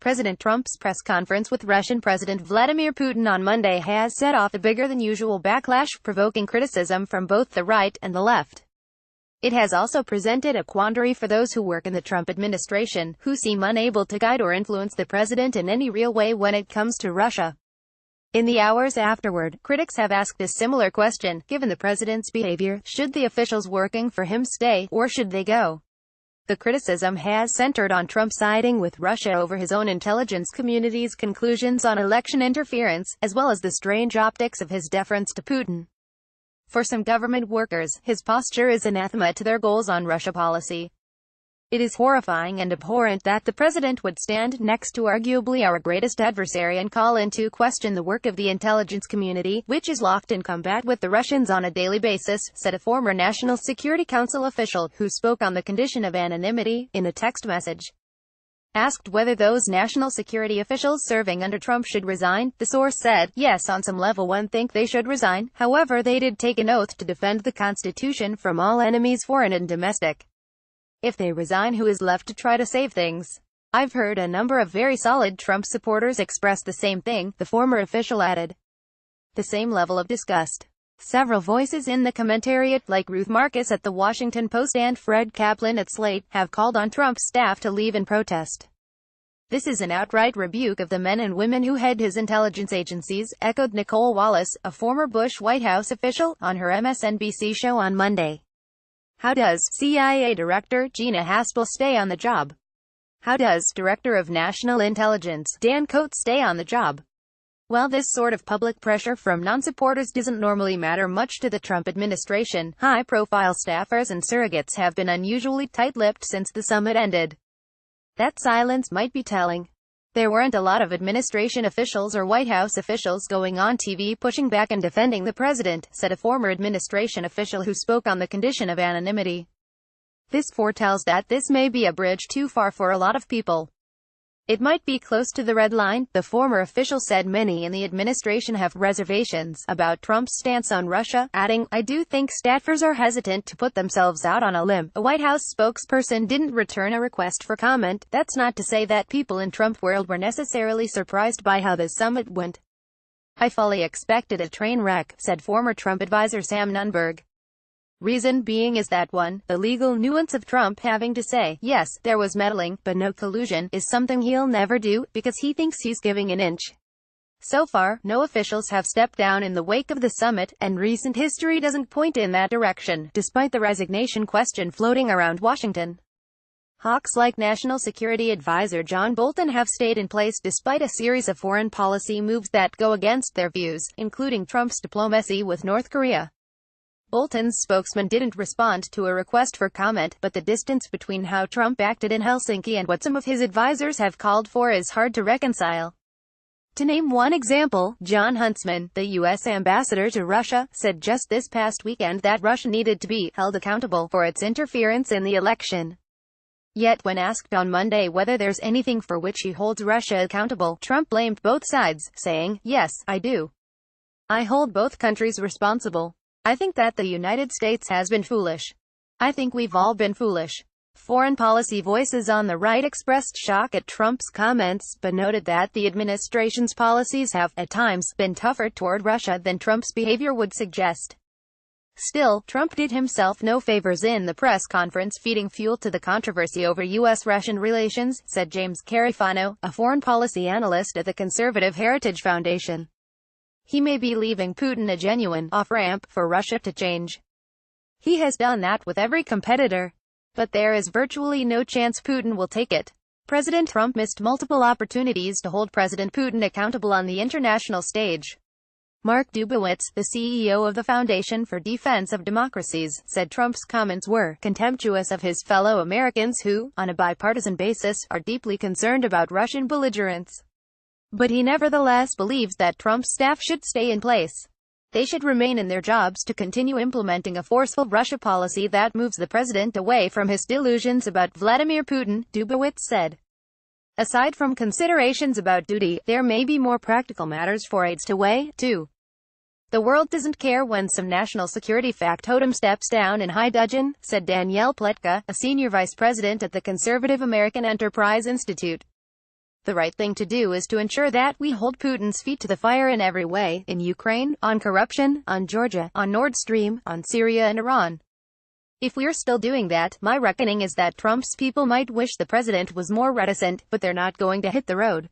President Trump's press conference with Russian President Vladimir Putin on Monday has set off a bigger-than-usual backlash, provoking criticism from both the right and the left. It has also presented a quandary for those who work in the Trump administration, who seem unable to guide or influence the president in any real way when it comes to Russia. In the hours afterward, critics have asked a similar question: given the president's behavior, should the officials working for him stay, or should they go? The criticism has centered on Trump siding with Russia over his own intelligence community's conclusions on election interference, as well as the strange optics of his deference to Putin. For some government workers, his posture is anathema to their goals on Russia policy. It is horrifying and abhorrent that the president would stand next to arguably our greatest adversary and call into question the work of the intelligence community, which is locked in combat with the Russians on a daily basis, said a former National Security Council official, who spoke on the condition of anonymity, in a text message. Asked whether those national security officials serving under Trump should resign, the source said, "Yes, on some level one think they should resign. However, they did take an oath to defend the Constitution from all enemies, foreign and domestic. If they resign, who is left to try to save things?" I've heard a number of very solid Trump supporters express the same thing, the former official added. The same level of disgust. Several voices in the commentariat, like Ruth Marcus at The Washington Post and Fred Kaplan at Slate, have called on Trump's staff to leave in protest. "This is an outright rebuke of the men and women who head his intelligence agencies," echoed Nicole Wallace, a former Bush White House official, on her MSNBC show on Monday. How does CIA Director Gina Haspel stay on the job? How does Director of National Intelligence Dan Coats stay on the job? While this sort of public pressure from non-supporters doesn't normally matter much to the Trump administration, high-profile staffers and surrogates have been unusually tight-lipped since the summit ended. That silence might be telling. There weren't a lot of administration officials or White House officials going on TV pushing back and defending the president, said a former administration official who spoke on the condition of anonymity. This foretells that this may be a bridge too far for a lot of people. It might be close to the red line, the former official said. Many in the administration have reservations about Trump's stance on Russia, adding, "I do think staffers are hesitant to put themselves out on a limb." A White House spokesperson didn't return a request for comment. That's not to say that people in Trump world were necessarily surprised by how the summit went. "I fully expected a train wreck," said former Trump advisor Sam Nunberg. Reason being is that one, the legal nuance of Trump having to say, yes, there was meddling, but no collusion, is something he'll never do, because he thinks he's giving an inch. So far, no officials have stepped down in the wake of the summit, and recent history doesn't point in that direction, despite the resignation question floating around Washington. Hawks like National Security Advisor John Bolton have stayed in place despite a series of foreign policy moves that go against their views, including Trump's diplomacy with North Korea. Bolton's spokesman didn't respond to a request for comment, but the distance between how Trump acted in Helsinki and what some of his advisors have called for is hard to reconcile. To name one example, John Huntsman, the U.S. ambassador to Russia, said just this past weekend that Russia needed to be held accountable for its interference in the election. Yet when asked on Monday whether there's anything for which he holds Russia accountable, Trump blamed both sides, saying, "Yes, I do. I hold both countries responsible. I think that the United States has been foolish. I think we've all been foolish." Foreign policy voices on the right expressed shock at Trump's comments, but noted that the administration's policies have, at times, been tougher toward Russia than Trump's behavior would suggest. Still, Trump did himself no favors in the press conference, feeding fuel to the controversy over U.S.-Russian relations, said James Carifano, a foreign policy analyst at the Conservative Heritage Foundation. He may be leaving Putin a genuine off-ramp for Russia to change. He has done that with every competitor. But there is virtually no chance Putin will take it. President Trump missed multiple opportunities to hold President Putin accountable on the international stage. Mark Dubowitz, the CEO of the Foundation for Defense of Democracies, said Trump's comments were contemptuous of his fellow Americans who, on a bipartisan basis, are deeply concerned about Russian belligerence. But he nevertheless believes that Trump's staff should stay in place. They should remain in their jobs to continue implementing a forceful Russia policy that moves the president away from his delusions about Vladimir Putin, Dubowitz said. Aside from considerations about duty, there may be more practical matters for aides to weigh, too. The world doesn't care when some national security factotum steps down in high dudgeon, said Danielle Pletka, a senior vice president at the Conservative American Enterprise Institute. The right thing to do is to ensure that we hold Putin's feet to the fire in every way, in Ukraine, on corruption, on Georgia, on Nord Stream, on Syria and Iran. If we're still doing that, my reckoning is that Trump's people might wish the president was more reticent, but they're not going to hit the road.